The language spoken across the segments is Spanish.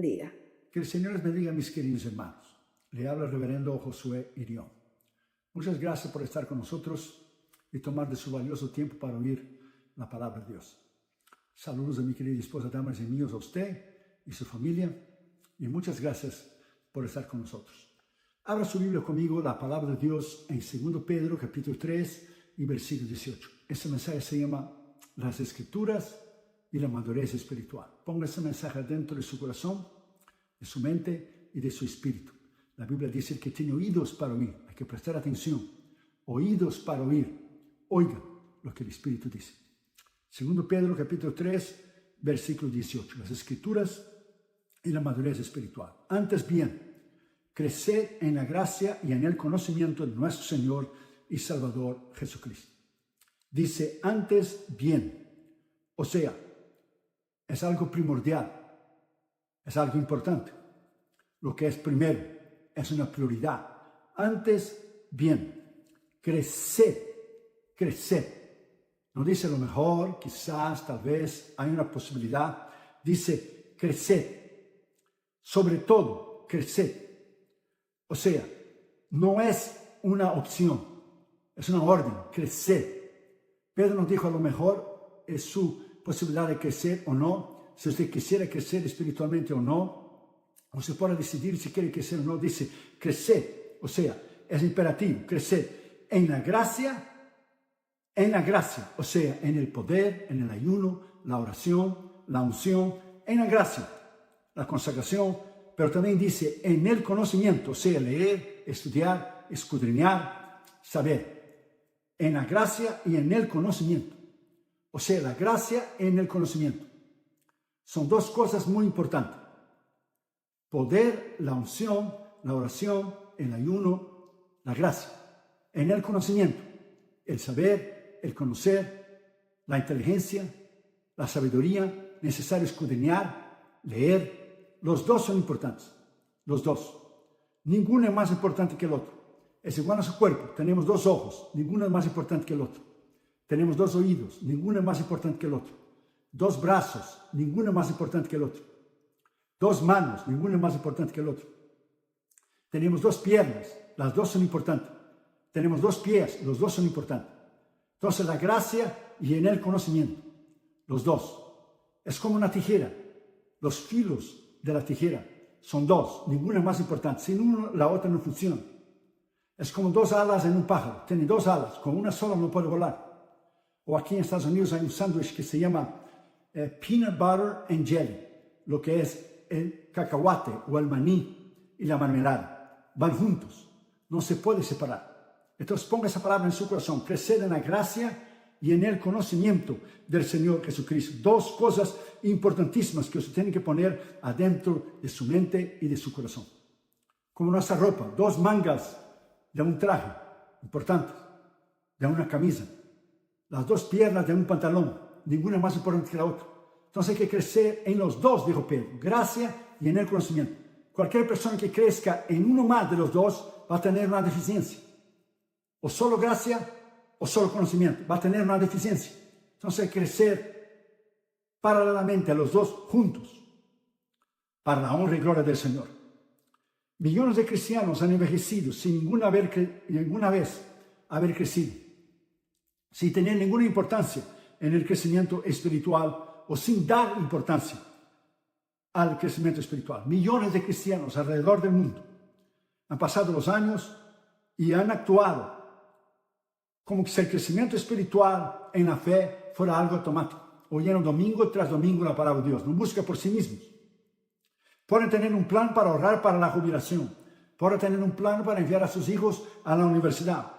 Día. Que el Señor les bendiga, mis queridos hermanos. Le habla el reverendo Josué Irión. Muchas gracias por estar con nosotros y tomar de su valioso tiempo para oír la palabra de Dios. Saludos a mi querida esposa Damaris y míos, a usted y su familia, y muchas gracias por estar con nosotros. Abra su Biblia conmigo, la palabra de Dios en 2 Pedro, capítulo 3 y versículo 18. Este mensaje se llama Las Escrituras y la madurez espiritual. Ponga ese mensaje dentro de su corazón, de su mente y de su espíritu. La Biblia dice que tiene oídos para oír. Hay que prestar atención. Oídos para oír. Oiga lo que el Espíritu dice. 2 Pedro capítulo 3, versículo 18. Las Escrituras y la madurez espiritual. Antes bien, creced en la gracia y en el conocimiento de nuestro Señor y Salvador Jesucristo. Dice antes bien. O sea, es algo primordial. Es algo importante. Lo que es primero es una prioridad. Antes, bien. Creced. Creced. No dice lo mejor, quizás, tal vez, hay una posibilidad. Dice creced. Sobre todo, creced. O sea, no es una opción. Es una orden. Creced. Pedro nos dijo a lo mejor es su posibilidad de crecer o no. Si usted quisiera crecer espiritualmente o no, o se puede decidir si quiere crecer o no, dice crecer, o sea, es imperativo, crecer en la gracia, o sea, en el poder, en el ayuno, la oración, la unción, en la gracia, la consagración, pero también dice en el conocimiento, o sea, leer, estudiar, escudriñar, saber, en la gracia y en el conocimiento, o sea, la gracia en el conocimiento. Son dos cosas muy importantes. Poder, la unción, la oración, el ayuno, la gracia. En el conocimiento, el saber, el conocer, la inteligencia, la sabiduría, necesario escudriñar, leer. Los dos son importantes. Los dos. Ninguno es más importante que el otro. Es igual a su cuerpo. Tenemos dos ojos. Ninguno es más importante que el otro. Tenemos dos oídos. Ninguno es más importante que el otro. Dos brazos, ninguno es más importante que el otro. Dos manos, ninguno es más importante que el otro. Tenemos dos piernas, las dos son importantes. Tenemos dos pies, los dos son importantes. Entonces la gracia y en el conocimiento, los dos. Es como una tijera. Los filos de la tijera son dos, ninguno es más importante. Sin uno, la otra no funciona. Es como dos alas en un pájaro. Tiene dos alas, con una sola no puede volar. O aquí en Estados Unidos hay un sándwich que se llama peanut butter and jelly, lo que es el cacahuate o el maní y la mermelada. Van juntos, no se puede separar. Entonces ponga esa palabra en su corazón, crecer en la gracia y en el conocimiento del Señor Jesucristo. Dos cosas importantísimas que usted tiene que poner adentro de su mente y de su corazón. Como nuestra ropa, dos mangas de un traje, importante, de una camisa, las dos piernas de un pantalón, ninguna es más importante que la otra. Entonces hay que crecer en los dos, dijo Pedro, gracia y en el conocimiento. Cualquier persona que crezca en uno más de los dos va a tener una deficiencia. O solo gracia o solo conocimiento. Va a tener una deficiencia. Entonces hay que crecer paralelamente a los dos juntos para la honra y gloria del Señor. Millones de cristianos han envejecido sin ninguna vez haber crecido, sin tener ninguna importancia en el crecimiento espiritual o sin dar importancia al crecimiento espiritual. Millones de cristianos alrededor del mundo han pasado los años y han actuado como si el crecimiento espiritual en la fe fuera algo automático. Oyeron domingo tras domingo la palabra de Dios. No busca por sí mismos. Pueden tener un plan para ahorrar para la jubilación. Pueden tener un plan para enviar a sus hijos a la universidad.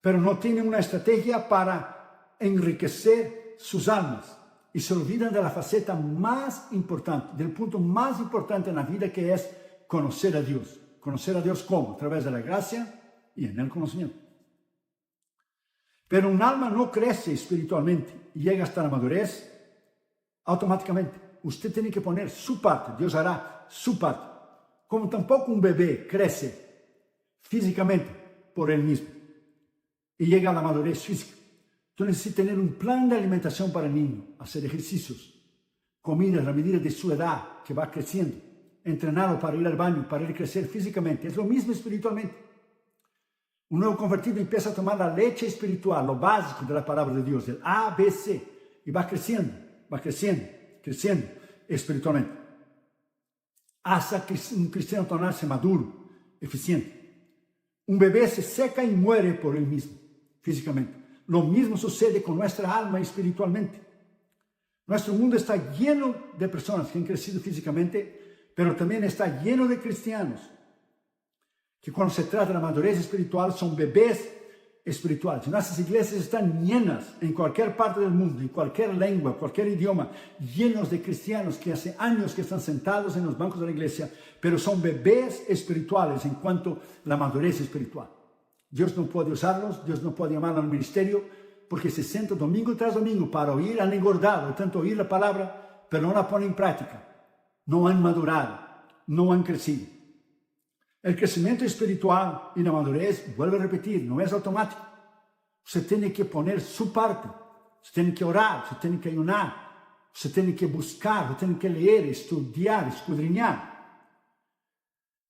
Pero no tienen una estrategia para enriquecer sus almas. Y se olvidan de la faceta más importante, del punto más importante en la vida, que es conocer a Dios. ¿Conocer a Dios cómo? A través de la gracia y en el conocimiento. Pero un alma no crece espiritualmente y llega hasta la madurez automáticamente. Usted tiene que poner su parte, Dios hará su parte. Como tampoco un bebé crece físicamente por él mismo y llega a la madurez física. Tú necesitas tener un plan de alimentación para el niño, hacer ejercicios, comida a la medida de su edad, que va creciendo, entrenado para ir al baño, para ir a crecer físicamente. Es lo mismo espiritualmente. Un nuevo convertido empieza a tomar la leche espiritual, lo básico de la palabra de Dios, el ABC, y va creciendo espiritualmente, hasta que un cristiano tornarse maduro, eficiente. Un bebé se seca y muere por él mismo, físicamente. Lo mismo sucede con nuestra alma espiritualmente. Nuestro mundo está lleno de personas que han crecido físicamente, pero también está lleno de cristianos que cuando se trata de la madurez espiritual son bebés espirituales. Nuestras iglesias están llenas en cualquier parte del mundo, en cualquier lengua, cualquier idioma, llenos de cristianos que hace años que están sentados en los bancos de la iglesia, pero son bebés espirituales en cuanto a la madurez espiritual. Dios no puede usarlos, Dios no puede llamarlos al ministerio, porque se sientan domingo tras domingo para oír, han engordado, de tanto oír la palabra, pero no la ponen en práctica. No han madurado, no han crecido. El crecimiento espiritual y la madurez, vuelvo a repetir, no es automático. Usted tiene que poner su parte, usted tiene que orar, usted tiene que ayunar, usted tiene que buscar, usted tiene que leer, estudiar, escudriñar.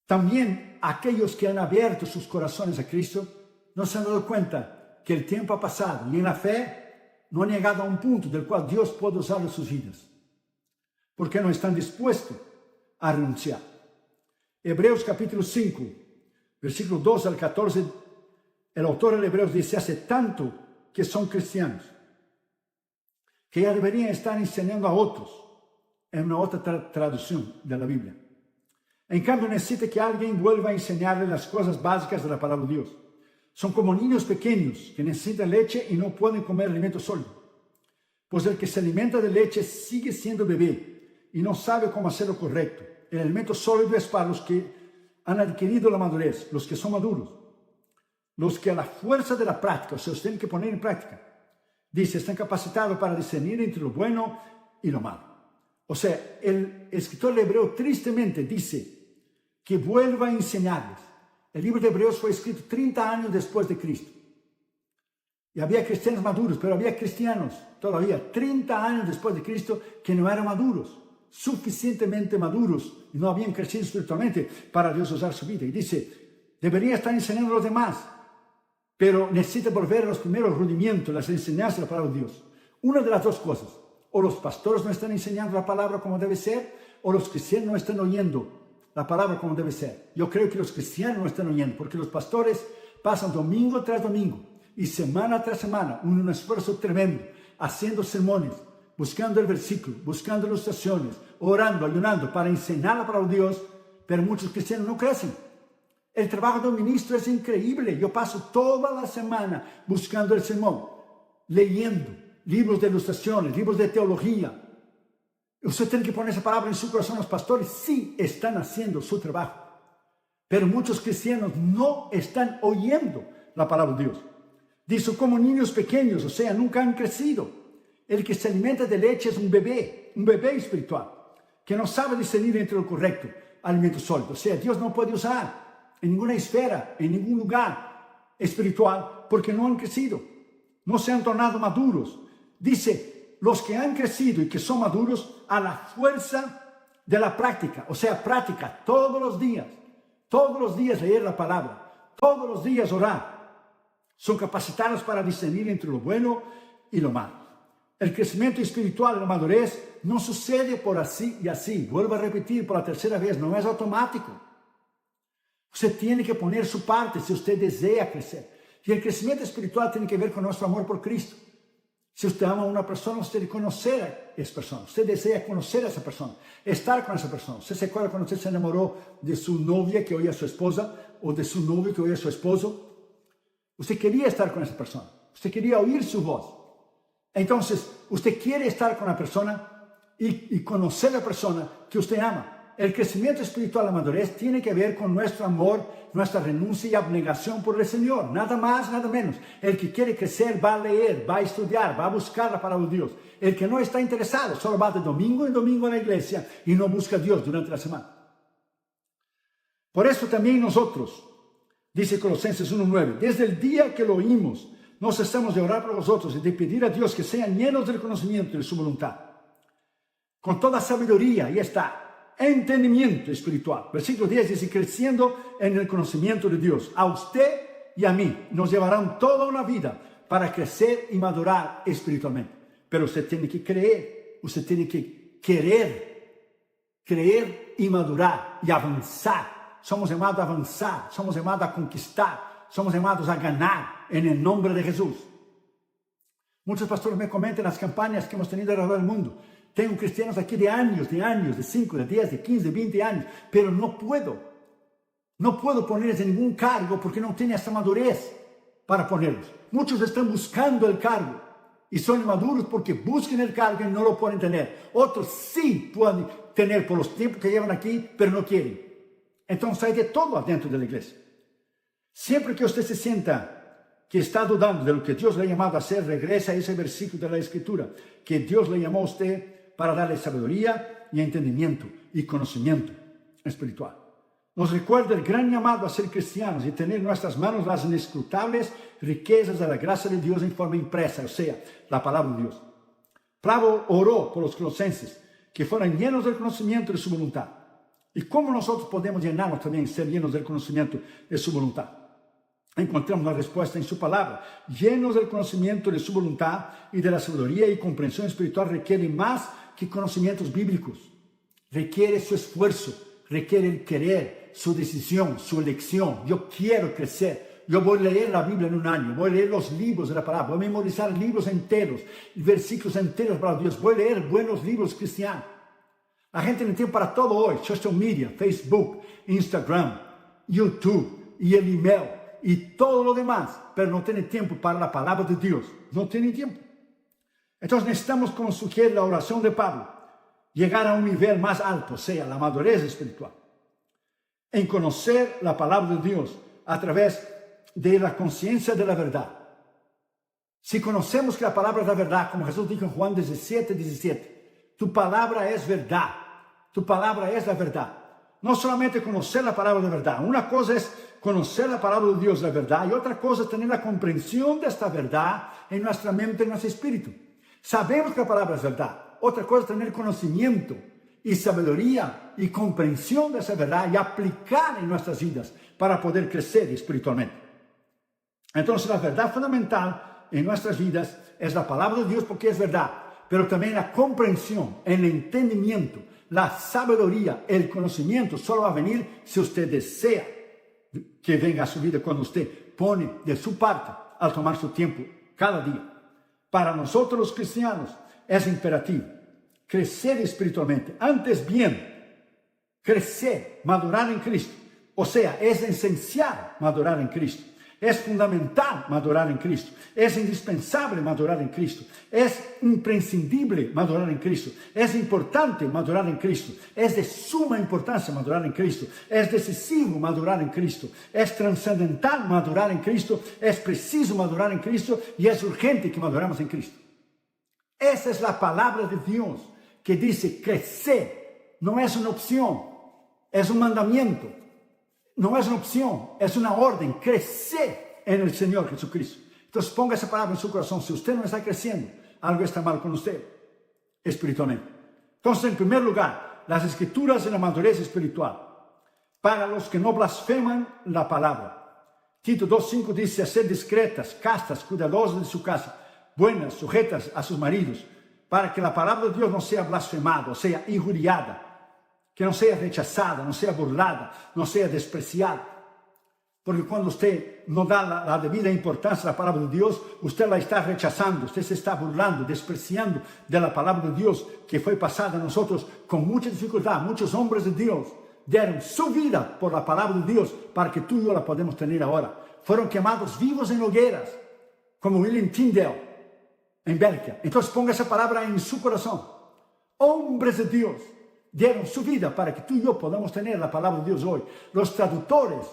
También aquellos que han abierto sus corazones a Cristo no se han dado cuenta que el tiempo ha pasado y en la fe no han llegado a un punto del cual Dios puede usar en sus vidas, porque no están dispuestos a renunciar. Hebreos capítulo 5, versículo 2 al 14, el autor de Hebreos dice: hace tanto que son cristianos, que ya deberían estar enseñando a otros, en una otra traducción de la Biblia. En cambio, necesita que alguien vuelva a enseñarle las cosas básicas de la palabra de Dios. Son como niños pequeños que necesitan leche y no pueden comer alimento sólido. Pues el que se alimenta de leche sigue siendo bebé y no sabe cómo hacer lo correcto. El alimento sólido es para los que han adquirido la madurez, los que son maduros, los que a la fuerza de la práctica, o sea, tienen que poner en práctica, dice, están capacitados para discernir entre lo bueno y lo malo. O sea, el escritor de Hebreo tristemente dice que vuelva a enseñarles. El libro de Hebreos fue escrito 30 años después de Cristo. Y había cristianos maduros, pero había cristianos todavía 30 años después de Cristo que no eran maduros, suficientemente maduros y no habían crecido espiritualmente para Dios usar su vida. Y dice, debería estar enseñando a los demás, pero necesita volver a los primeros rudimentos, las enseñanzas de la palabra de Dios. Una de las dos cosas, o los pastores no están enseñando la palabra como debe ser, o los cristianos no están oyendo la palabra como debe ser. Yo creo que los cristianos no están oyendo, porque los pastores pasan domingo tras domingo y semana tras semana un esfuerzo tremendo, haciendo sermones, buscando el versículo, buscando ilustraciones, orando, ayunando para enseñar la palabra de Dios, pero muchos cristianos no crecen. El trabajo de un ministro es increíble. Yo paso toda la semana buscando el sermón, leyendo libros de ilustraciones, libros de teología. Usted tiene que poner esa palabra en su corazón. Los pastores sí están haciendo su trabajo, pero muchos cristianos no están oyendo la palabra de Dios. Dice, como niños pequeños, o sea, nunca han crecido. El que se alimenta de leche es un bebé espiritual, que no sabe discernir entre lo correcto, alimento sólido. O sea, Dios no puede usar en ninguna esfera, en ningún lugar espiritual, porque no han crecido, no se han tornado maduros. Dice, los que han crecido y que son maduros a la fuerza de la práctica, o sea, práctica todos los días leer la palabra, todos los días orar, son capacitados para discernir entre lo bueno y lo malo. El crecimiento espiritual y la madurez no sucede por así y así. Vuelvo a repetir por la tercera vez, no es automático. Usted tiene que poner su parte si usted desea crecer. Y el crecimiento espiritual tiene que ver con nuestro amor por Cristo. Si usted ama a una persona, usted debe conocer a esa persona. Usted desea conocer a esa persona, estar con esa persona. Usted se acuerda cuando usted se enamoró de su novia que hoy es su esposa, o de su novio que hoy es su esposo. Usted quería estar con esa persona. Usted quería oír su voz. Entonces, usted quiere estar con la persona y conocer a la persona que usted ama. El crecimiento espiritual, la madurez, tiene que ver con nuestro amor, nuestra renuncia y abnegación por el Señor. Nada más, nada menos. El que quiere crecer va a leer, va a estudiar, va a buscar la palabra de Dios. El que no está interesado solo va de domingo en domingo a la iglesia y no busca a Dios durante la semana. Por eso también nosotros, dice Colosenses 1:9, desde el día que lo oímos, no cesamos de orar por vosotros y de pedir a Dios que sean llenos del conocimiento de su voluntad. con toda sabiduría, y está, entendimiento espiritual. Versículo 10 dice, creciendo en el conocimiento de Dios. A usted y a mí nos llevarán toda una vida para crecer y madurar espiritualmente. Pero usted tiene que creer, usted tiene que creer y madurar y avanzar. Somos llamados a avanzar, somos llamados a conquistar, somos llamados a ganar en el nombre de Jesús. Muchos pastores me comentan las campañas que hemos tenido alrededor del mundo. Tengo cristianos aquí de años, de 5, de 10, de 15, de 20 años, pero no puedo ponerles en ningún cargo porque no tienen esta madurez para ponerlos. Muchos están buscando el cargo y son inmaduros porque buscan el cargo y no lo pueden tener. Otros sí pueden tener por los tiempos que llevan aquí, pero no quieren. Entonces hay de todo adentro de la iglesia. Siempre que usted se sienta que está dudando de lo que Dios le ha llamado a hacer, regresa a ese versículo de la Escritura, que Dios le llamó a usted para darle sabiduría y entendimiento y conocimiento espiritual. Nos recuerda el gran llamado a ser cristianos y tener en nuestras manos las inescrutables riquezas de la gracia de Dios en forma impresa, o sea, la palabra de Dios. Pablo oró por los colosenses, que fueran llenos del conocimiento de su voluntad. ¿Y cómo nosotros podemos llenarnos también, ser llenos del conocimiento de su voluntad? Encontramos la respuesta en su palabra. Llenos del conocimiento de su voluntad y de la sabiduría y comprensión espiritual requiere más que conocimientos bíblicos. Requiere su esfuerzo, requiere el querer, su decisión, su elección. Yo quiero crecer. Yo voy a leer la Biblia en un año, voy a leer los libros de la palabra, voy a memorizar libros enteros, versículos enteros para Dios, voy a leer buenos libros cristianos. La gente tiene tiempo para todo hoy, social media, Facebook, Instagram, YouTube y el email y todo lo demás, pero no tiene tiempo para la palabra de Dios, no tiene tiempo. Entonces necesitamos, como sugiere la oración de Pablo, llegar a un nivel más alto, o sea, la madurez espiritual, en conocer la palabra de Dios a través de la conciencia de la verdad. Si conocemos que la palabra es la verdad, como Jesús dijo en Juan 17, tu palabra es verdad, tu palabra es la verdad. No solamente conocer la palabra de verdad, una cosa es conocer la palabra de Dios, la verdad, y otra cosa es tener la comprensión de esta verdad en nuestra mente, en nuestro espíritu. Sabemos que la palabra es verdad, otra cosa es tener conocimiento y sabiduría y comprensión de esa verdad y aplicar en nuestras vidas para poder crecer espiritualmente. Entonces la verdad fundamental en nuestras vidas es la palabra de Dios porque es verdad, pero también la comprensión, el entendimiento, la sabiduría, el conocimiento solo va a venir si usted desea que venga a su vida cuando usted pone de su parte al tomar su tiempo cada día. Para nosotros los cristianos es imperativo crecer espiritualmente, antes bien, crecer, madurar en Cristo. O sea, es esencial madurar en Cristo. Es fundamental madurar en Cristo. Es indispensable madurar en Cristo. Es imprescindible madurar en Cristo. Es importante madurar en Cristo. Es de suma importancia madurar en Cristo. Es decisivo madurar en Cristo. Es trascendental madurar en Cristo. Es preciso madurar en Cristo. Y es urgente que maduramos en Cristo. Esa es la palabra de Dios que dice crecer. No es una opción. Es un mandamiento. No es una opción, es una orden, crecer en el Señor Jesucristo. Entonces ponga esa palabra en su corazón. Si usted no está creciendo, algo está mal con usted, espiritualmente. Entonces, en primer lugar, las Escrituras de la madurez espiritual, para los que no blasfeman la palabra. Tito 2:5 dice, ser discretas, castas, cuidadosas de su casa, buenas, sujetas a sus maridos, para que la palabra de Dios no sea blasfemada, o sea, injuriada, que no sea rechazada, no sea burlada, no sea despreciada. Porque cuando usted no da la debida importancia a la palabra de Dios, usted la está rechazando, usted se está burlando, despreciando de la palabra de Dios que fue pasada a nosotros con mucha dificultad. Muchos hombres de Dios dieron su vida por la palabra de Dios para que tú y yo la podemos tener ahora. Fueron quemados vivos en hogueras, como William Tyndale en Bélgica. Entonces ponga esa palabra en su corazón. Hombres de Dios dieron su vida para que tú y yo podamos tener la palabra de Dios hoy. Los traductores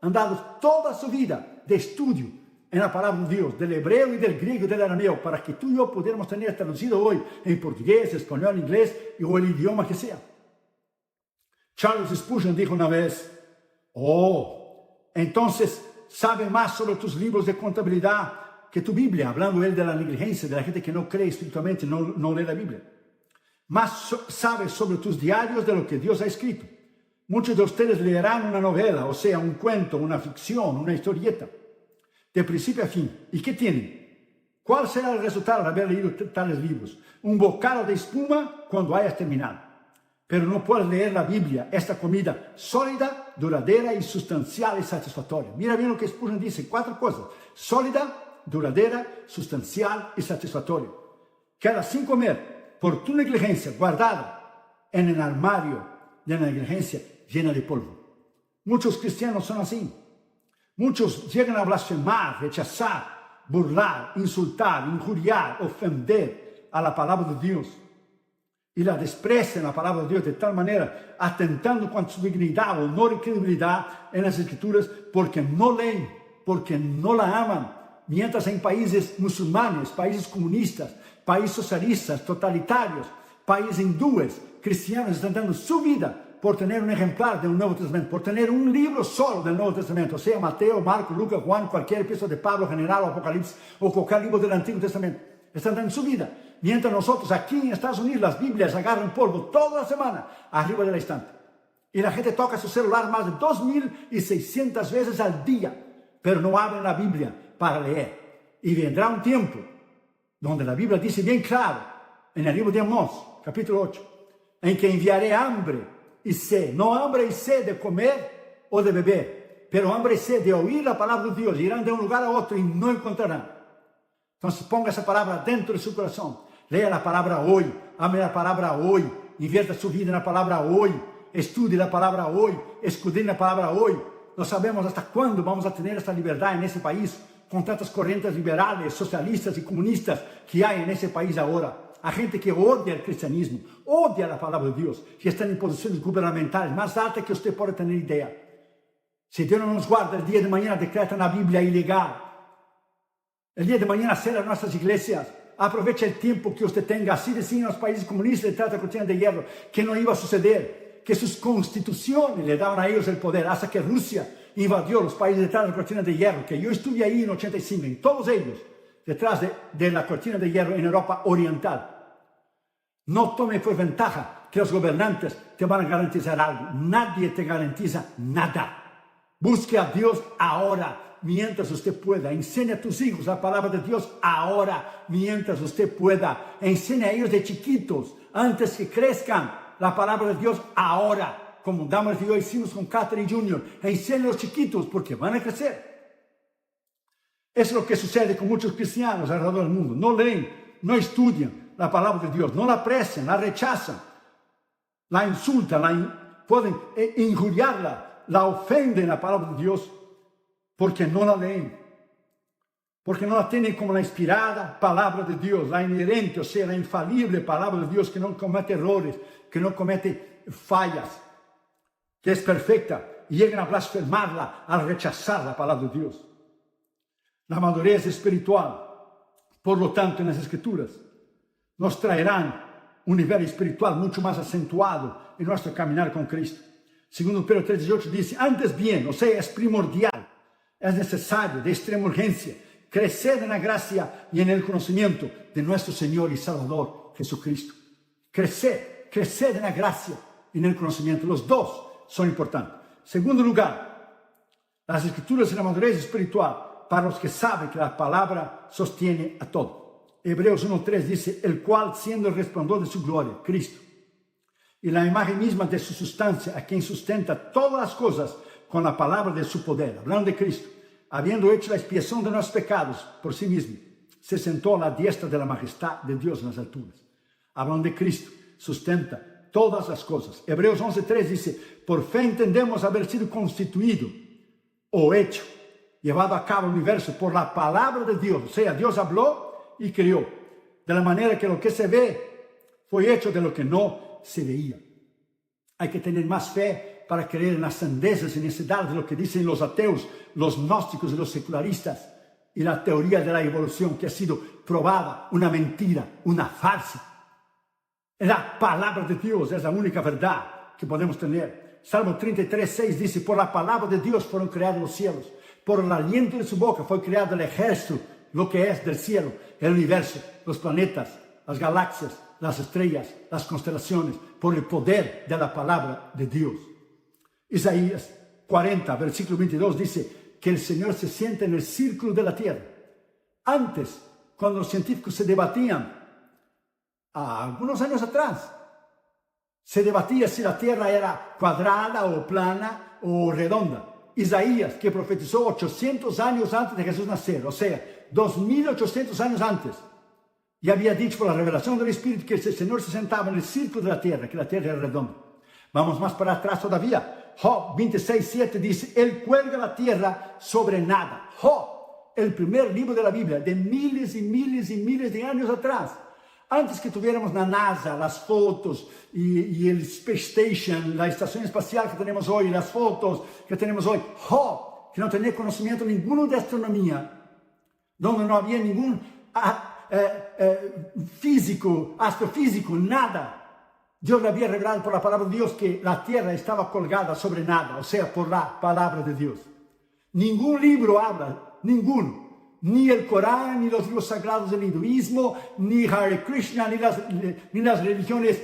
han dado toda su vida de estudio en la palabra de Dios, del hebreo y del griego y del arameo, para que tú y yo pudiéramos tener traducido hoy en portugués, español, inglés o el idioma que sea. Charles Spurgeon dijo una vez, entonces sabe más sobre tus libros de contabilidad que tu Biblia, hablando él de la negligencia, de la gente que no cree espiritualmente, no lee la Biblia. más sabes sobre tus diarios de lo que Dios ha escrito. Muchos de ustedes leerán una novela, o sea, un cuento, una ficción, una historieta, de principio a fin. ¿Y qué tienen? ¿Cuál será el resultado de haber leído tales libros? Un bocado de espuma cuando hayas terminado. Pero no puedes leer la Biblia, esta comida sólida, duradera y sustancial y satisfactoria. Mira bien lo que Spurgeon dice, 4 cosas. Sólida, duradera, sustancial y satisfactoria. Quedas sin comer por tu negligencia, guardada en el armario de la negligencia llena de polvo. Muchos cristianos son así. Muchos llegan a blasfemar, rechazar, burlar, insultar, injuriar, ofender a la palabra de Dios. Y la desprecian la palabra de Dios de tal manera, atentando contra su dignidad, honor y credibilidad en las Escrituras, porque no leen, porque no la aman. Mientras en países musulmanes, países comunistas, países socialistas, totalitarios, países hindúes, cristianos están dando su vida por tener un ejemplar del Nuevo Testamento, por tener un libro solo del Nuevo Testamento, sea Mateo, Marcos, Lucas, Juan, cualquier epístola de Pablo, General o Apocalipsis, o cualquier libro del Antiguo Testamento. Están dando su vida. Mientras nosotros aquí en Estados Unidos, las Biblias agarran polvo toda la semana arriba del estante. Y la gente toca su celular más de 2.600 veces al día, pero no abren la Biblia para leer. Y vendrá un tiempo donde la Biblia dice bien claro, en el libro de Amós, capítulo 8, en que enviaré hambre y sed, no hambre y sed de comer o de beber, pero hambre y sed de oír la palabra de Dios. Irán de un lugar a otro y no encontrarán. Entonces ponga esa palabra dentro de su corazón. Lea la palabra hoy, ame la palabra hoy, invierta su vida en la palabra hoy, estudie la palabra hoy, escudriñe la palabra hoy. No sabemos hasta cuándo vamos a tener esta libertad en ese país, con tantas corrientes liberales, socialistas y comunistas que hay en ese país ahora. A gente que odia el cristianismo, odia la palabra de Dios, que están en posiciones gubernamentales más altas que usted puede tener idea. Si Dios no nos guarda, el día de mañana decretan la Biblia ilegal. El día de mañana cierran nuestras iglesias. Aproveche el tiempo que usted tenga. Así decían los países comunistas detrás de la cortina de hierro, que no iba a suceder, que sus constituciones le daban a ellos el poder, hasta que Rusia invadió los países detrás de la cortina de hierro, que yo estuve ahí en 85, en todos ellos, detrás de la cortina de hierro en Europa Oriental. No tome por ventaja que los gobernantes te van a garantizar algo. Nadie te garantiza nada. Busque a Dios ahora, mientras usted pueda. Enseñe a tus hijos la palabra de Dios ahora, mientras usted pueda. Enseñe a ellos de chiquitos, antes que crezcan, la palabra de Dios ahora. Como Damas y yo hicimos con Catherine Jr. Enseñe a los chiquitos porque van a crecer. Eso es lo que sucede con muchos cristianos alrededor del mundo. No leen, no estudian la palabra de Dios, no la aprecian, la rechazan, la insultan, pueden injuriarla, la ofenden la palabra de Dios porque no la leen, porque no la tienen como la inspirada palabra de Dios, la inherente, o sea, la infalible palabra de Dios que no comete errores, que no comete fallas, que es perfecta, y llegan a blasfemarla al rechazar la palabra de Dios. La madurez espiritual, por lo tanto, en las Escrituras, nos traerán un nivel espiritual mucho más acentuado en nuestro caminar con Cristo. Segundo Pedro 3:18 dice, antes bien, o sea, es primordial, es necesario, de extrema urgencia, crecer en la gracia y en el conocimiento de nuestro Señor y Salvador Jesucristo. Crecer en la gracia y en el conocimiento. Los dos son importantes. Segundo lugar, las Escrituras y la madurez espiritual para los que saben que la palabra sostiene a todo. Hebreos 1:3 dice, el cual siendo el resplandor de su gloria, Cristo, y la imagen misma de su sustancia, a quien sustenta todas las cosas con la palabra de su poder, hablando de Cristo, habiendo hecho la expiación de nuestros pecados por sí mismo, se sentó a la diestra de la majestad de Dios en las alturas. Hablando de Cristo, sustenta todas las cosas. Hebreos 11:3 dice, por fe entendemos haber sido constituido o hecho, llevado a cabo el universo por la palabra de Dios. O sea, Dios habló y creó, de la manera que lo que se ve fue hecho de lo que no se veía. Hay que tener más fe para creer en las sandeces y necedades de lo que dicen los ateos, los gnósticos y los secularistas, y la teoría de la evolución que ha sido probada, una mentira, una farsa. La palabra de Dios es la única verdad que podemos tener. Salmo 33:6 dice, por la palabra de Dios fueron creados los cielos, por el aliento de su boca fue creado el ejército, lo que es del cielo, el universo, los planetas, las galaxias, las estrellas, las constelaciones, por el poder de la palabra de Dios. Isaías 40, versículo 22 dice que el Señor se sienta en el círculo de la tierra. Antes, cuando los científicos se debatían, algunos años atrás, se debatía si la tierra era cuadrada o plana o redonda. Isaías, que profetizó 800 años antes de Jesús nacer, o sea, 2800 años antes, ya había dicho por la revelación del Espíritu que el Señor se sentaba en el círculo de la tierra, que la tierra era redonda. Vamos más para atrás todavía. Job 26:7 dice, Él cuelga la tierra sobre nada. Job, el primer libro de la Biblia, de miles y miles y miles de años atrás. Antes que tuviéramos la NASA, las fotos y el Space Station, la estación espacial que tenemos hoy, las fotos que tenemos hoy, Job, que no tenía conocimiento ninguno de astronomía, donde no había ningún astrofísico, nada. Dios le había revelado por la palabra de Dios que la tierra estaba colgada sobre nada, o sea, por la palabra de Dios. Ningún libro habla, ninguno. Ni el Corán, ni los libros sagrados del hinduismo, ni Hare Krishna, ni las religiones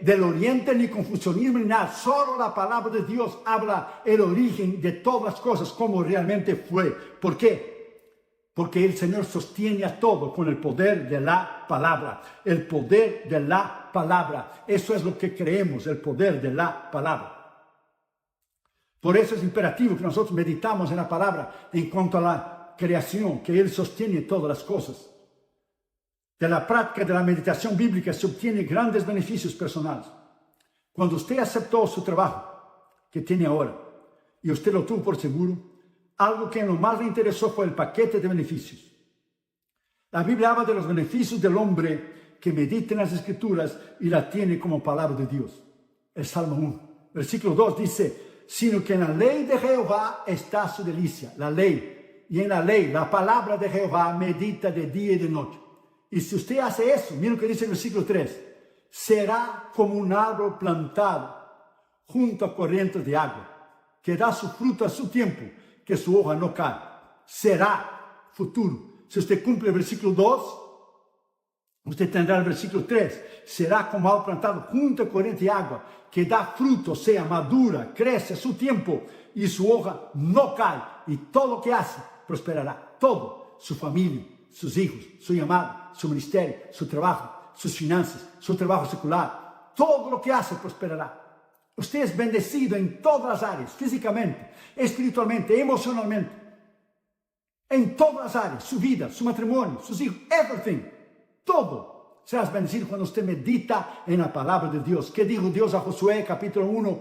del Oriente, ni confucianismo, ni nada. Solo la palabra de Dios habla el origen de todas las cosas, como realmente fue. ¿Por qué? Porque el Señor sostiene a todo con el poder de la palabra. El poder de la palabra. Eso es lo que creemos, el poder de la palabra. Por eso es imperativo que nosotros meditamos en la palabra en cuanto a la creación, que Él sostiene todas las cosas. De la práctica de la meditación bíblica se obtienen grandes beneficios personales. Cuando usted aceptó su trabajo que tiene ahora y usted lo tuvo por seguro, algo que en lo más le interesó fue el paquete de beneficios. La Biblia habla de los beneficios del hombre que medita en las Escrituras y la tiene como palabra de Dios. El Salmo 1, versículo 2 dice, sino que en la ley de Jehová está su delicia, la ley. Y en la ley, la palabra de Jehová, medita de día y de noche. Y si usted hace eso, miren lo que dice el versículo 3, será como un árbol plantado junto a corrientes de agua, que da su fruto a su tiempo, que su hoja no cae. Será futuro. Si usted cumple el versículo 2, usted tendrá el versículo 3, será como árbol plantado junto a corriente de agua, que da fruto, sea madura, crece a su tiempo, y su hoja no cae, y todo lo que hace prosperará. Todo, su familia, sus hijos, su llamado, su ministerio, su trabajo, sus finanzas, su trabajo secular, todo lo que hace prosperará. Usted es bendecido en todas las áreas, físicamente, espiritualmente, emocionalmente, en todas las áreas, su vida, su matrimonio, sus hijos, everything, todo. Serás bendecido cuando usted medita en la palabra de Dios. ¿Qué dijo Dios a Josué, capítulo 1?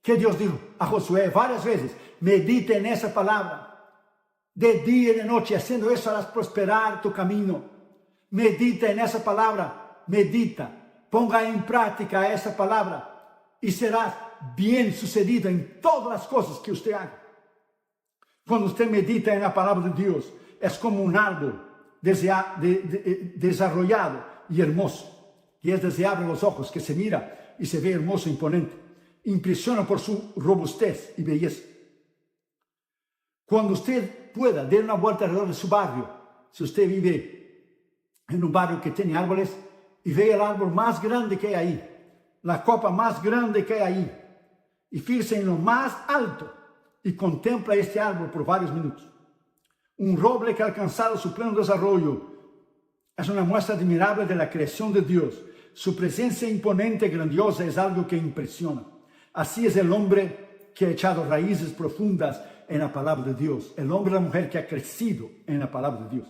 ¿Qué Dios dijo a Josué varias veces? Medita en esa palabra. De día y de noche, haciendo eso harás prosperar tu camino. Medita en esa palabra, medita, ponga en práctica esa palabra y serás bien sucedido en todas las cosas que usted haga. Cuando usted medita en la palabra de Dios, es como un árbol desarrollado y hermoso, y es deseable los ojos, que se mira y se ve hermoso e imponente, impresiona por su robustez y belleza. Cuando usted pueda, dé una vuelta alrededor de su barrio, si usted vive en un barrio que tiene árboles, y ve el árbol más grande que hay ahí, la copa más grande que hay ahí, y fíjese en lo más alto, y contempla este árbol por varios minutos. Un roble que ha alcanzado su pleno desarrollo es una muestra admirable de la creación de Dios. Su presencia imponente y grandiosa es algo que impresiona. Así es el hombre que ha echado raíces profundas en la palabra de Dios. El hombre y la mujer que ha crecido en la palabra de Dios.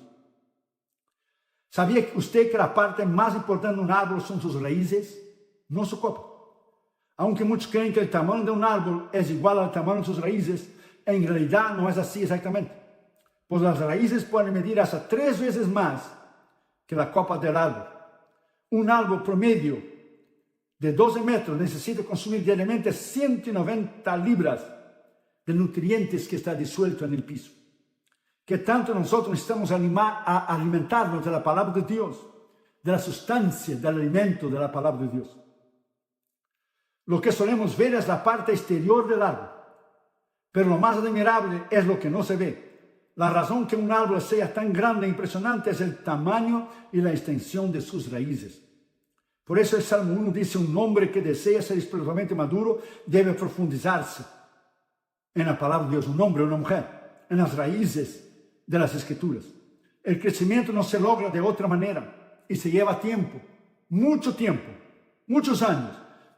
¿Sabía usted que la parte más importante de un árbol son sus raíces? No su copa. Aunque muchos creen que el tamaño de un árbol es igual al tamaño de sus raíces, en realidad no es así exactamente. Pues las raíces pueden medir hasta 3 veces más que la copa del árbol. Un árbol promedio de 12 metros necesita consumir diariamente 190 libras de nutrientes que está disuelto en el piso. Que tanto nosotros necesitamos alimentarnos de la palabra de Dios, de la sustancia, del alimento de la palabra de Dios. Lo que solemos ver es la parte exterior del árbol, pero lo más admirable es lo que no se ve. La razón que un árbol sea tan grande e impresionante es el tamaño y la extensión de sus raíces. Por eso el Salmo 1 dice, un hombre que desea ser espiritualmente maduro debe profundizarse en la palabra de Dios, un hombre o una mujer, en las raíces de las Escrituras. El crecimiento no se logra de otra manera y se lleva tiempo, muchos años.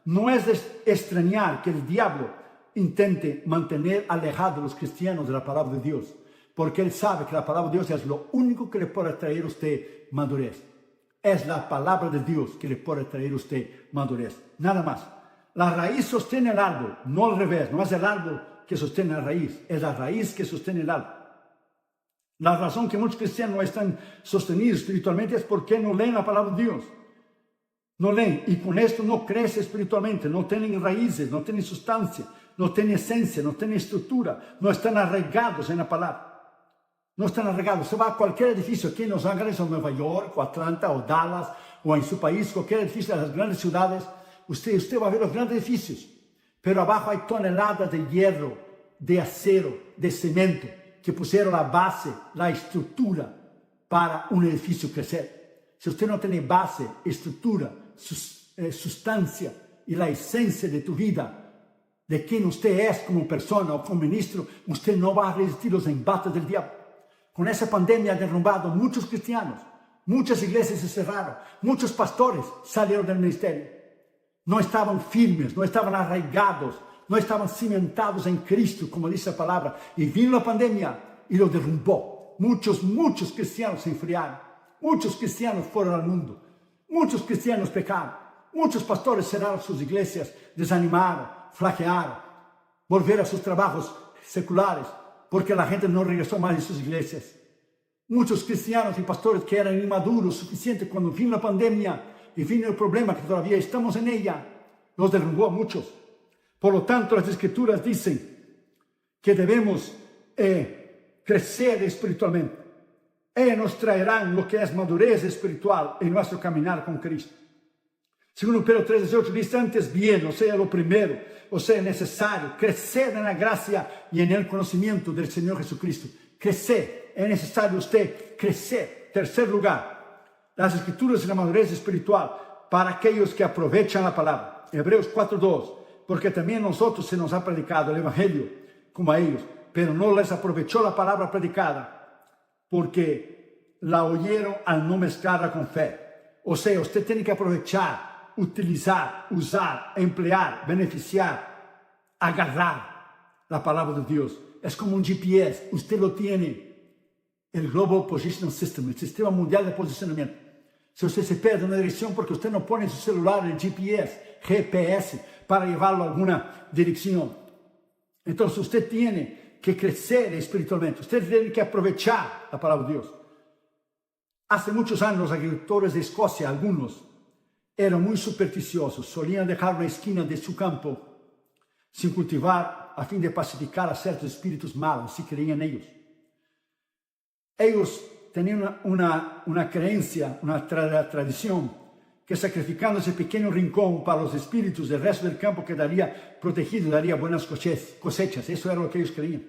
No es de extrañar que el diablo intente mantener alejados a los cristianos de la palabra de Dios, porque él sabe que la palabra de Dios es lo único que le puede traer a usted madurez. Es la palabra de Dios que le puede traer a usted madurez, nada más. La raíz sostiene el árbol, no al revés, no es el árbol que sostiene la raíz, es la raíz que sostiene el árbol. La razón que muchos cristianos no están sostenidos espiritualmente es porque no leen la palabra de Dios. No leen y con esto no crece espiritualmente, no tienen raíces, no tienen sustancia, no tienen esencia, no tienen estructura, no están arraigados en la palabra. No están arraigados. Se va a cualquier edificio aquí en Los Ángeles o Nueva York o Atlanta o Dallas o en su país, cualquier edificio de las grandes ciudades, usted va a ver los grandes edificios, pero abajo hay toneladas de hierro, de acero, de cemento, que pusieron la base, la estructura para un edificio crecer. Si usted no tiene base, estructura, sustancia y la esencia de tu vida, de quién usted es como persona o como ministro, usted no va a resistir los embates del diablo. Con esa pandemia ha derrumbado muchos cristianos, muchas iglesias se cerraron, muchos pastores salieron del ministerio. No estaban firmes, no estaban arraigados, no estaban cimentados en Cristo, como dice la palabra. Y vino la pandemia y lo derrumbó. Muchos cristianos se enfriaron. Muchos cristianos fueron al mundo. Muchos cristianos pecaron. Muchos pastores cerraron sus iglesias, desanimaron, flaquearon, volvieron a sus trabajos seculares, porque la gente no regresó más de sus iglesias. Muchos cristianos y pastores que eran inmaduros suficiente cuando vino la pandemia y vino el problema que todavía estamos en ella, los derrumbó a muchos. Por lo tanto, las Escrituras dicen que debemos crecer espiritualmente. Ellas nos traerán lo que es madurez espiritual en nuestro caminar con Cristo. Segundo Pedro 3:18 dice, antes bien, o sea, lo primero, o sea, necesario, crecer en la gracia y en el conocimiento del Señor Jesucristo. Crecer, es necesario usted crecer. Tercer lugar, las Escrituras y la madurez espiritual para aquellos que aprovechan la palabra. Hebreos 4:2, porque también a nosotros se nos ha predicado el Evangelio como a ellos, pero no les aprovechó la palabra predicada porque la oyeron al no mezclarla con fe. O sea, usted tiene que aprovechar, utilizar, usar, emplear, beneficiar, agarrar la palabra de Dios. Es como un GPS, usted lo tiene, el Global Positional System, el Sistema Mundial de Posicionamiento. Si usted se pierde una dirección porque usted no pone en su celular el GPS para llevarlo a alguna dirección, entonces usted tiene que crecer espiritualmente, usted tiene que aprovechar la palabra de Dios. Hace muchos años los agricultores de Escocia, algunos, eran muy supersticiosos, solían dejar una esquina de su campo sin cultivar a fin de pacificar a ciertos espíritus malos, si creían ellos. Ellos tenían una creencia, una tradición, que sacrificando ese pequeño rincón para los espíritus, el resto del campo quedaría protegido, daría buenas cosechas. Eso era lo que ellos creían.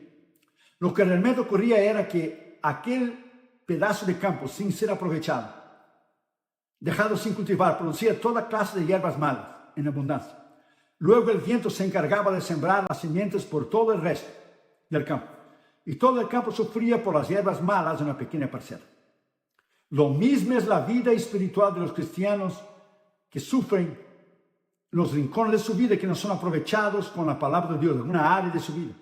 Lo que realmente ocurría era que aquel pedazo de campo sin ser aprovechado, dejado sin cultivar, producía toda clase de hierbas malas en abundancia. Luego el viento se encargaba de sembrar las semillas por todo el resto del campo. Y todo el campo sufría por las hierbas malas de una pequeña parcela. Lo mismo es la vida espiritual de los cristianos que sufren los rincones de su vida que no son aprovechados con la palabra de Dios, en una área de su vida,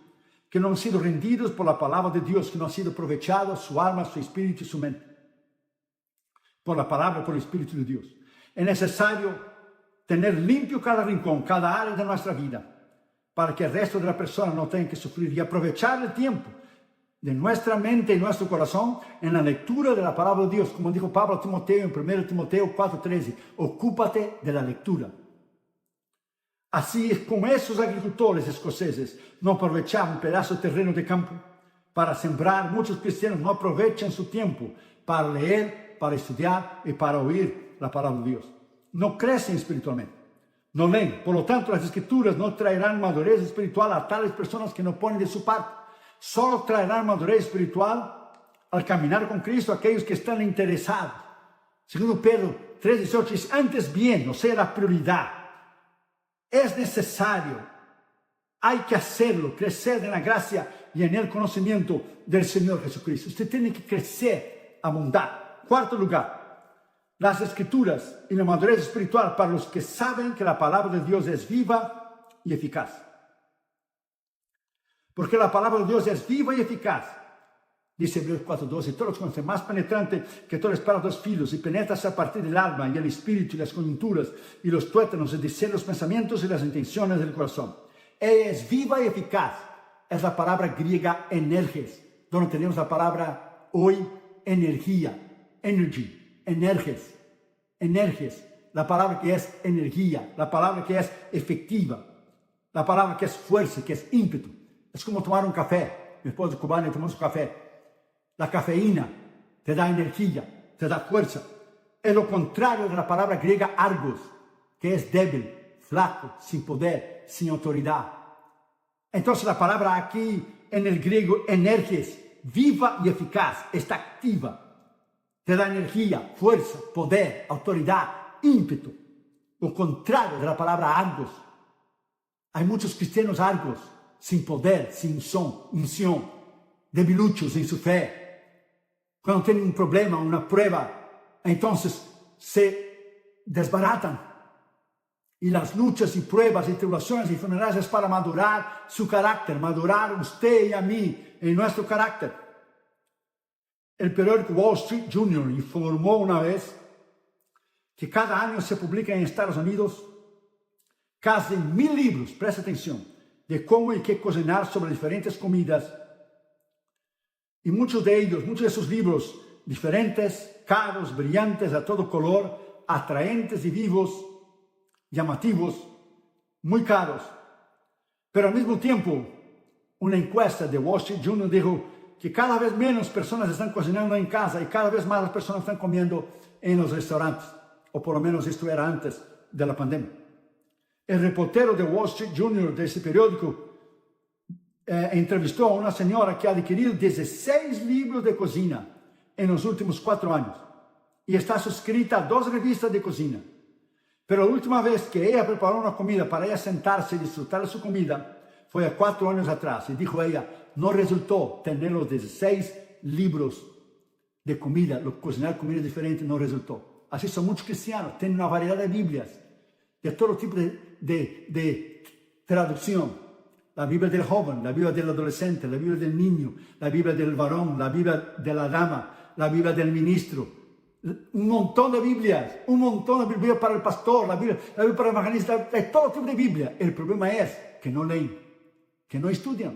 que no han sido rendidos por la palabra de Dios, que no han sido aprovechados su alma, su espíritu y su mente por la palabra, por el Espíritu de Dios. Es necesario tener limpio cada rincón, cada área de nuestra vida, para que el resto de la persona no tenga que sufrir, y aprovechar el tiempo de nuestra mente y nuestro corazón en la lectura de la palabra de Dios. Como dijo Pablo a Timoteo en 1 Timoteo 4:13, ocúpate de la lectura. Así es como esos agricultores escoceses no aprovechaban un pedazo de terreno de campo para sembrar. Muchos cristianos no aprovechan su tiempo para leer, para estudiar y para oír la palabra de Dios. No crecen espiritualmente, no leen. Por lo tanto, las Escrituras no traerán madurez espiritual a tales personas que no ponen de su parte. Solo traerán madurez espiritual al caminar con Cristo aquellos que están interesados. Segundo Pedro 3:18 dice, antes bien, o sea, la prioridad. Es necesario, hay que hacerlo, crecer en la gracia y en el conocimiento del Señor Jesucristo. Usted tiene que crecer, abundar. Cuarto lugar, las Escrituras y la madurez espiritual para los que saben que la palabra de Dios es viva y eficaz. Porque la palabra de Dios es viva y eficaz. Dice Hebreos 4:12, todos conocen, más penetrante que toda espada de dos filos, y penetra hasta partir del alma y el espíritu y las coyunturas y los tuétanos, es decir, los pensamientos y las intenciones del corazón. Ella es viva y eficaz. Es la palabra griega energes, donde tenemos la palabra hoy energía, energy, energes, energes, la palabra que es energía, la palabra que es efectiva, la palabra que es fuerza, que es ímpetu. Es como tomar un café. Mi esposo cubano tomamos un café. La cafeína te da energía, te da fuerza. Es lo contrario de la palabra griega argos, que es débil, flaco, sin poder, sin autoridad. Entonces la palabra aquí en el griego energes, viva y eficaz, está activa. Te da energía, fuerza, poder, autoridad, ímpetu. Lo contrario de la palabra argos. Hay muchos cristianos argos, sin poder, sin unción, debiluchos en su fe. Cuando tienen un problema, una prueba, entonces se desbaratan. Y las luchas y pruebas y tribulaciones y enfermedades es para madurar su carácter, madurar usted y a mí en nuestro carácter. El periódico Wall Street Journal informó una vez que cada año se publican en Estados Unidos casi 1000 libros, presta atención, de cómo y qué cocinar sobre diferentes comidas. Y muchos de esos libros diferentes, caros, brillantes, a todo color, atraentes y vivos, llamativos, muy caros. Pero al mismo tiempo, una encuesta de Wall Street Journal dijo que cada vez menos personas están cocinando en casa y cada vez más las personas están comiendo en los restaurantes, o por lo menos esto era antes de la pandemia. El reportero de Wall Street Journal de ese periódico entrevistó a una señora que ha adquirido 16 libros de cocina en los últimos 4 años y está suscrita a 2 revistas de cocina. Pero la última vez que ella preparó una comida para ella sentarse y disfrutar de su comida fue a 4 años atrás. Y dijo ella, no resultó tener los 16 libros de comida, cocinar comida diferente no resultó. Así son muchos cristianos, tienen una variedad de Biblias, de todo tipo de traducción. La Biblia del joven, la Biblia del adolescente, la Biblia del niño, la Biblia del varón, la Biblia de la dama, la Biblia del ministro. Un montón de Biblias, un montón de Biblia para el pastor, la Biblia para el evangelista, hay todo tipo de Biblia. El problema es que no leen, que no estudian.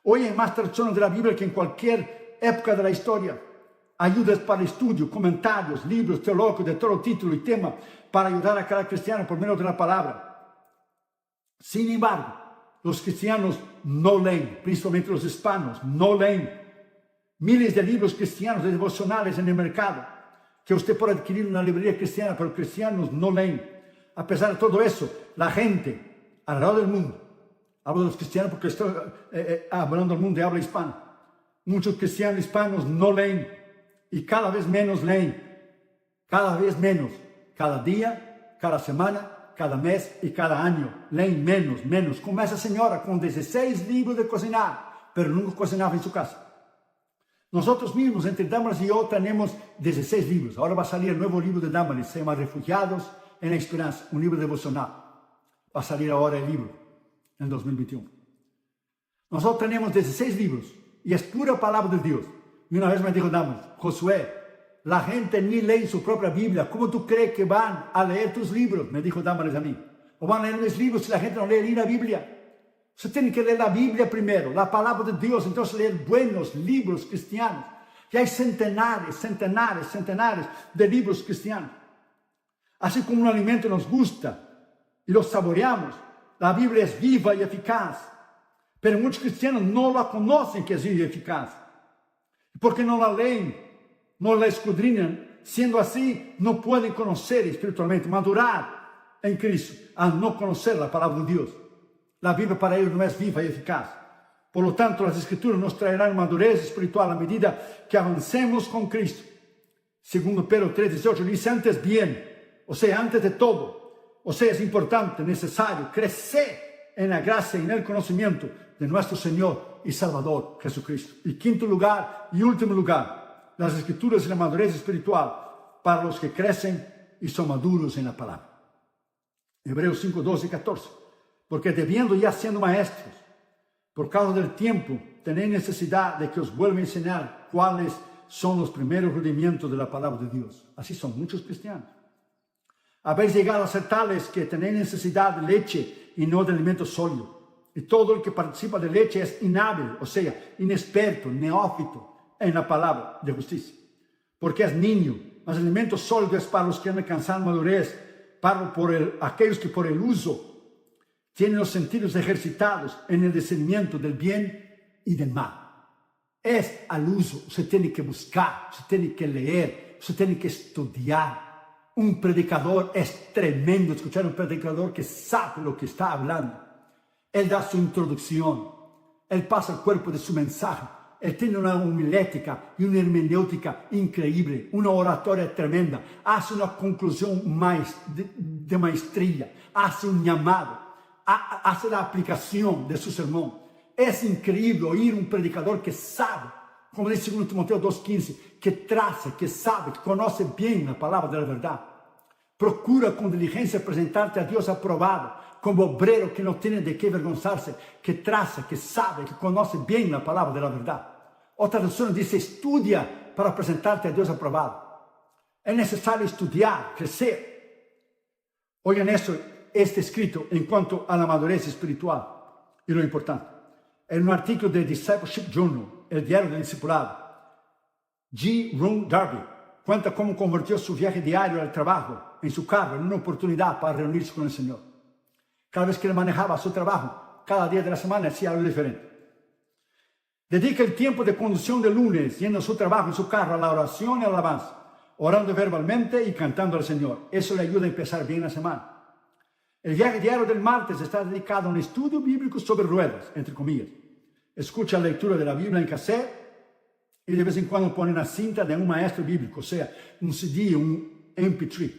Hoy hay más traducciones de la Biblia que en cualquier época de la historia. Ayudas para el estudio, comentarios, libros teológicos de todo título y tema para ayudar a cada cristiano por medio de la palabra. Sin embargo, los cristianos no leen, principalmente los hispanos, no leen. Miles de libros cristianos, de devocionales en el mercado, que usted puede adquirir en una librería cristiana, pero cristianos no leen. A pesar de todo eso, la gente alrededor del mundo, hablo de los cristianos porque estoy hablando del mundo de habla hispana, muchos cristianos hispanos no leen y cada vez menos leen, cada vez menos, cada día, cada semana, cada mes y cada año, leen menos, como esa señora con 16 libros de cocinar, pero nunca cocinaba en su casa. Nosotros mismos, entre Damaris y yo, tenemos 16 libros. Ahora va a salir el nuevo libro de Damaris, se llama Refugiados en la Esperanza, un libro devocional. Va a salir ahora el libro, en 2021. Nosotros tenemos 16 libros y es pura palabra de Dios. Y una vez me dijo Damaris, Josué, la gente ni lee su propia Biblia. ¿Cómo tú crees que van a leer tus libros? Me dijo Damaris a mí. ¿O van a leer mis libros si la gente no lee ni la Biblia? Usted tiene que leer la Biblia primero, la palabra de Dios, entonces leer buenos libros cristianos. Y hay centenares de libros cristianos. Así como un alimento nos gusta y lo saboreamos, la Biblia es viva y eficaz. Pero muchos cristianos no la conocen que es viva y eficaz. Porque no la leen, no la escudriñan. Siendo así, no pueden conocer espiritualmente, madurar en Cristo, al no conocer la palabra de Dios. La Biblia para ellos no es viva y eficaz. Por lo tanto, las Escrituras nos traerán madurez espiritual a medida que avancemos con Cristo. Segundo Pedro 3:18 dice, antes bien, o sea, antes de todo, o sea, es importante, necesario, crecer en la gracia y en el conocimiento de nuestro Señor y Salvador Jesucristo. Y quinto lugar y último lugar, las Escrituras y la madurez espiritual para los que crecen y son maduros en la palabra. Hebreos 5:12 y 14. Porque debiendo ya siendo maestros, por causa del tiempo, tenéis necesidad de que os vuelva a enseñar cuáles son los primeros rudimentos de la palabra de Dios. Así son muchos cristianos. Habéis llegado a ser tales que tenéis necesidad de leche y no de alimento sólido. Y todo el que participa de leche es inhábil, o sea, inexperto, neófito en la palabra de justicia. Porque es niño, mas el alimento sólido es para los que han alcanzado madurez, para aquellos que por el uso tienen los sentidos ejercitados en el discernimiento del bien y del mal. Es al uso, usted tiene que buscar, usted tiene que leer, usted tiene que estudiar. Un predicador es tremendo escuchar a un predicador que sabe lo que está hablando. Él da su introducción, él pasa el cuerpo de su mensaje, él tiene una homilética y una hermenéutica increíble, una oratoria tremenda, hace una conclusión de maestría, hace un llamado, hace la aplicación de su sermón. Es increíble oír un predicador que sabe, como dice 2 Timoteo 2:15, que traza, que sabe, que conoce bien la palabra de la verdad. Procura con diligencia presentarte a Dios aprobado, como obrero que no tiene de qué avergonzarse, que traza, que sabe, que conoce bien la palabra de la verdad. Otra traducción dice, estudia para presentarte a Dios aprobado. Es necesario estudiar, crecer. Oigan esto, este escrito en cuanto a la madurez espiritual y lo importante. En un artículo de Discipleship Journal, el diario del discipulado, G. Ron Darby cuenta cómo convirtió su viaje diario al trabajo en su carro en una oportunidad para reunirse con el Señor. Cada vez que él manejaba su trabajo, cada día de la semana hacía algo diferente. Dedica el tiempo de conducción de lunes, yendo a su trabajo en su carro, a la oración y a la alabanza, orando verbalmente y cantando al Señor. Eso le ayuda a empezar bien la semana. El viaje diario del martes está dedicado a un estudio bíblico sobre ruedas, entre comillas. Escucha la lectura de la Biblia en cassette y de vez en cuando pone una cinta de un maestro bíblico, o sea, un CD, un MP3.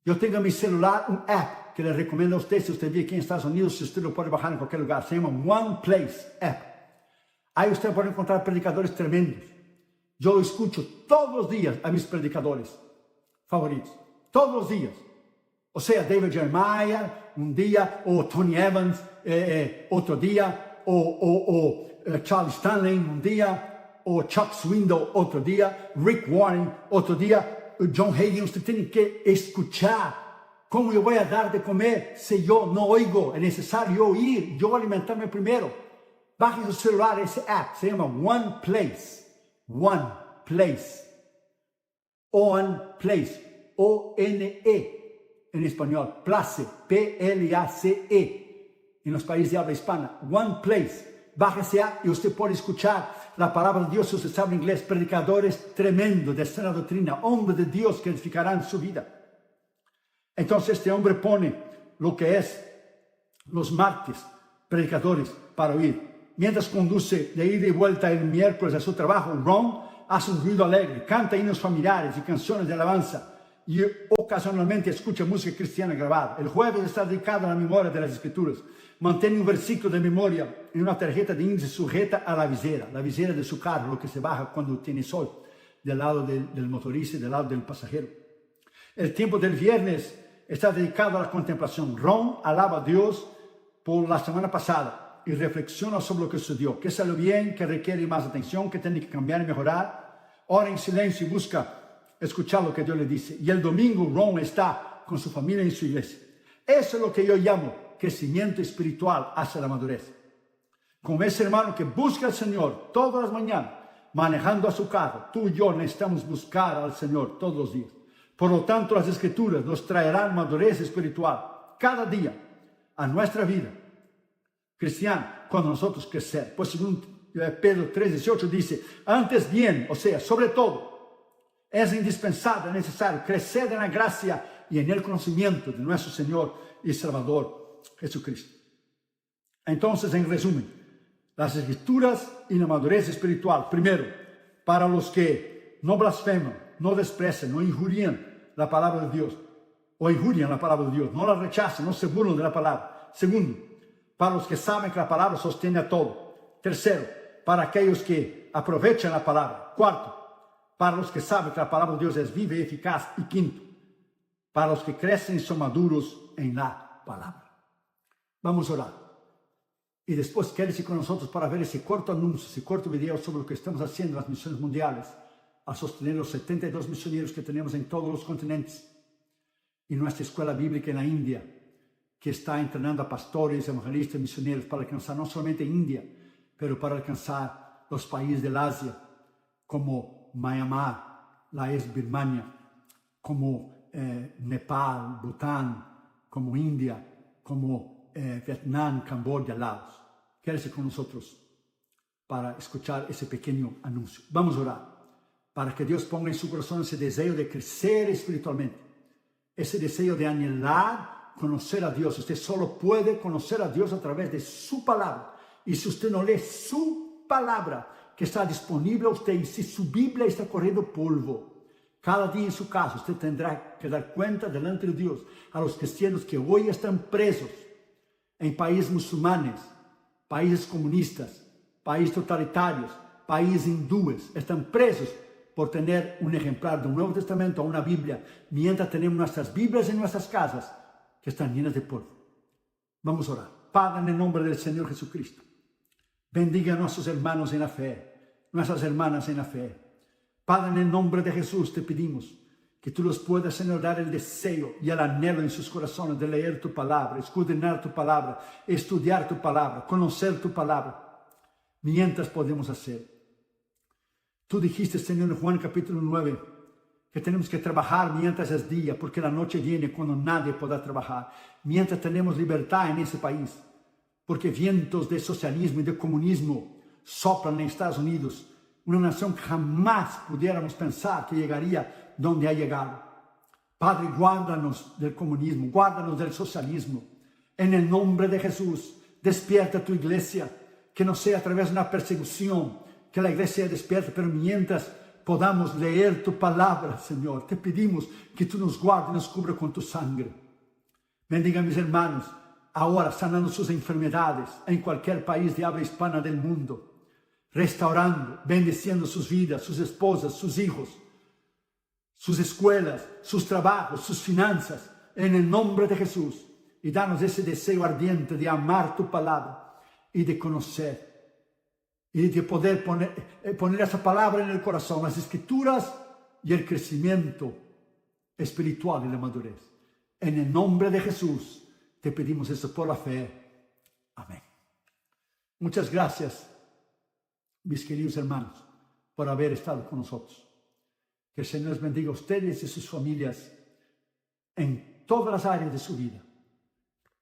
Yo tengo en mi celular un app que le recomiendo a usted, si usted vive aquí en Estados Unidos, si usted lo puede bajar en cualquier lugar, se llama One Place App. Ahí usted puede encontrar predicadores tremendos. Yo lo escucho todos los días a mis predicadores favoritos, todos los días. O sea, David Jeremiah un día, o Tony Evans otro día, o Charles Stanley un día, o Chuck Swindoll otro día, Rick Warren otro día, John Hagin. Usted tiene que escuchar. ¿Cómo yo voy a dar de comer si yo no oigo? Es necesario oír, yo alimentarme primero. Baje su celular ese app, se llama One Place. One Place. One Place. O-N-E. En español, place, P-L-A-C-E, en los países de habla hispana, One Place. Bájese y usted puede escuchar la palabra de Dios, si usted sabe inglés, predicadores tremendos de sana doctrina, hombres de Dios que edificarán su vida. Entonces este hombre pone lo que es los martes, predicadores para oír. Mientras conduce de ida y vuelta el miércoles a su trabajo, Ron hace un ruido alegre, canta himnos familiares y canciones de alabanza, y ocasionalmente escucha música cristiana grabada. El jueves está dedicado a la memoria de las Escrituras. Mantiene un versículo de memoria en una tarjeta de índice sujeta a la visera de su carro, lo que se baja cuando tiene sol, del lado del motorista y del lado del pasajero. El tiempo del viernes está dedicado a la contemplación. Ron alaba a Dios por la semana pasada y reflexiona sobre lo que sucedió, que salió bien, que requiere más atención, que tiene que cambiar y mejorar. Ora en silencio y busca escuchar lo que Dios le dice. Y el domingo Ron está con su familia en su iglesia. Eso es lo que yo llamo crecimiento espiritual hacia la madurez. Como ese hermano que busca al Señor todas las mañanas, manejando a su carro, tú y yo necesitamos buscar al Señor todos los días. Por lo tanto, las Escrituras nos traerán madurez espiritual cada día a nuestra vida cristiana cuando nosotros crecemos. Pues según Pedro 3:18 dice, antes bien, o sea, sobre todo, es indispensable, necesario crecer en la gracia y en el conocimiento de nuestro Señor y Salvador Jesucristo. Entonces, en resumen, las escrituras y la madurez espiritual. Primero, para los que no blasfeman, no desprecian, no injurian la palabra de Dios, o injurian la palabra de Dios, no la rechazan, no se burlan de la palabra. Segundo, para los que saben que la palabra sostiene a todo. Tercero, para aquellos que aprovechan la palabra. Cuarto, para los que saben que la palabra de Dios es viva y eficaz. Y quinto, para los que crecen y son maduros en la palabra. Vamos a orar. Y después quédese con nosotros para ver ese corto anuncio, ese corto video sobre lo que estamos haciendo en las misiones mundiales, a sostener los 72 misioneros que tenemos en todos los continentes. Y nuestra escuela bíblica en la India, que está entrenando a pastores, evangelistas, misioneros para alcanzar no solamente India, pero para alcanzar los países del Asia, como Myanmar, la ex Birmania, como Nepal, Bután, como India, como Vietnam, Camboya, Laos. Quédese con nosotros para escuchar ese pequeño anuncio. Vamos a orar para que Dios ponga en su corazón ese deseo de crecer espiritualmente, ese deseo de anhelar conocer a Dios. Usted solo puede conocer a Dios a través de su palabra. Y si usted no lee su palabra que está disponible a usted, y si su Biblia está corriendo polvo, cada día en su casa usted tendrá que dar cuenta delante de Dios a los cristianos que hoy están presos en países musulmanes, países comunistas, países totalitarios, países hindúes, están presos por tener un ejemplar de un Nuevo Testamento o una Biblia, mientras tenemos nuestras Biblias en nuestras casas que están llenas de polvo. Vamos a orar. Padre, en el nombre del Señor Jesucristo, bendiga a nuestros hermanos en la fe, nuestras hermanas en la fe. Padre, en el nombre de Jesús te pedimos que tú los puedas, Señor, dar el deseo y el anhelo en sus corazones de leer tu palabra, escudriñar tu palabra, estudiar tu palabra, conocer tu palabra, mientras podemos hacer. Tú dijiste, Señor, en Juan capítulo 9, que tenemos que trabajar mientras es día, porque la noche viene cuando nadie podrá trabajar, mientras tenemos libertad en ese país, porque vientos de socialismo y de comunismo soplan en Estados Unidos, una nación que jamás pudiéramos pensar que llegaría donde ha llegado. Padre, guárdanos del comunismo, guárdanos del socialismo. En el nombre de Jesús, despierta tu iglesia, que no sea a través de una persecución, que la iglesia sea despierta, pero mientras podamos leer tu palabra, Señor, te pedimos que tú nos guardes y nos cubra con tu sangre. Bendiga a mis hermanos, ahora sanando sus enfermedades en cualquier país de habla hispana del mundo, restaurando, bendiciendo sus vidas, sus esposas, sus hijos, sus escuelas, sus trabajos, sus finanzas, en el nombre de Jesús. Y danos ese deseo ardiente de amar tu palabra y de conocer, y de poder poner esa palabra en el corazón, las escrituras y el crecimiento espiritual y la madurez. En el nombre de Jesús te pedimos eso por la fe. Amén. Muchas gracias, mis queridos hermanos, por haber estado con nosotros. Que el Señor les bendiga a ustedes y sus familias en todas las áreas de su vida.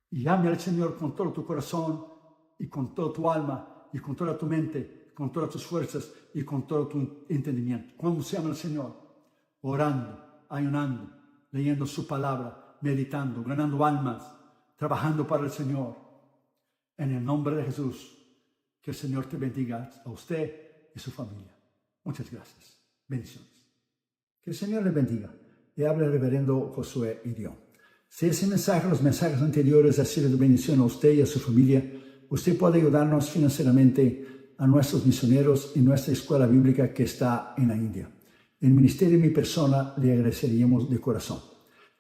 Y ame al Señor con todo tu corazón y con toda tu alma y con toda tu mente, con todas tus fuerzas y con todo tu entendimiento. ¿Cómo se llama el Señor? Orando, ayunando, leyendo su palabra, meditando, ganando almas, trabajando para el Señor. En el nombre de Jesús, que el Señor te bendiga a usted y su familia. Muchas gracias. Bendiciones. Que el Señor le bendiga. Le habla el reverendo Josué Irión. Si ese mensaje, los mensajes anteriores, ha sido de bendición a usted y a su familia, usted puede ayudarnos financieramente a nuestros misioneros en nuestra escuela bíblica que está en la India. El ministerio y mi persona le agradeceríamos de corazón.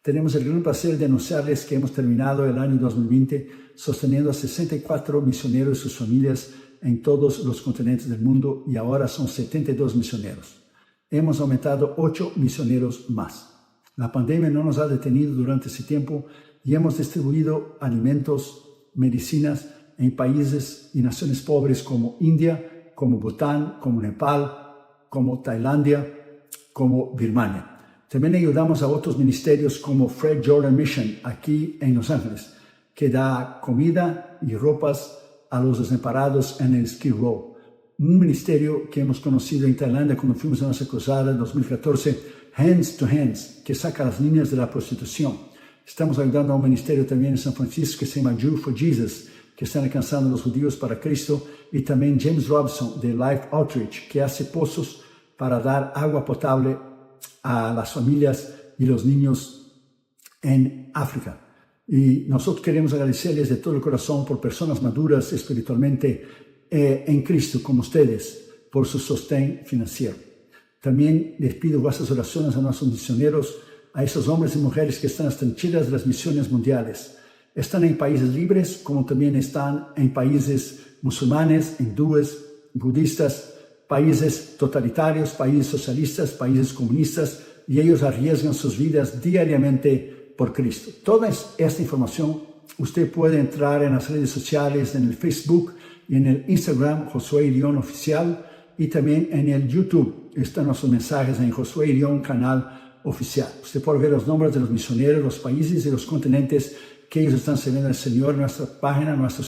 Tenemos el gran placer de anunciarles que hemos terminado el año 2020 sosteniendo a 64 misioneros y sus familias en todos los continentes del mundo, y ahora son 72 misioneros. Hemos aumentado 8 misioneros más. La pandemia no nos ha detenido durante ese tiempo y hemos distribuido alimentos, medicinas en países y naciones pobres como India, como Bután, como Nepal, como Tailandia, como Birmania. También ayudamos a otros ministerios como Fred Jordan Mission aquí en Los Ángeles, que da comida y ropas a los desamparados en el Skid Row. Un ministerio que hemos conocido en Tailandia cuando fuimos a nuestra cruzada en 2014, Hands to Hands, que saca a las niñas de la prostitución. Estamos ayudando a un ministerio también en San Francisco que se llama Jew for Jesus, que están alcanzando a los judíos para Cristo, y también James Robson de Life Outreach, que hace pozos para dar agua potable a las familias y los niños en África. Y nosotros queremos agradecerles de todo el corazón por personas maduras espiritualmente en Cristo como ustedes, por su sostén financiero. También les pido vuestras oraciones a nuestros misioneros, a esos hombres y mujeres que están en las trincheras de las misiones mundiales. Están en países libres, como también están en países musulmanes, hindúes, budistas, países totalitarios, países socialistas, países comunistas, y ellos arriesgan sus vidas diariamente por Cristo. Toda esta información usted puede entrar en las redes sociales, en el Facebook y en el Instagram, Josué Irión Oficial, y también en el YouTube. Están nuestros mensajes en Josué Irión Canal Oficial. Usted puede ver los nombres de los misioneros, los países y los continentes que ellos están sirviendo al Señor en nuestra página, nuestra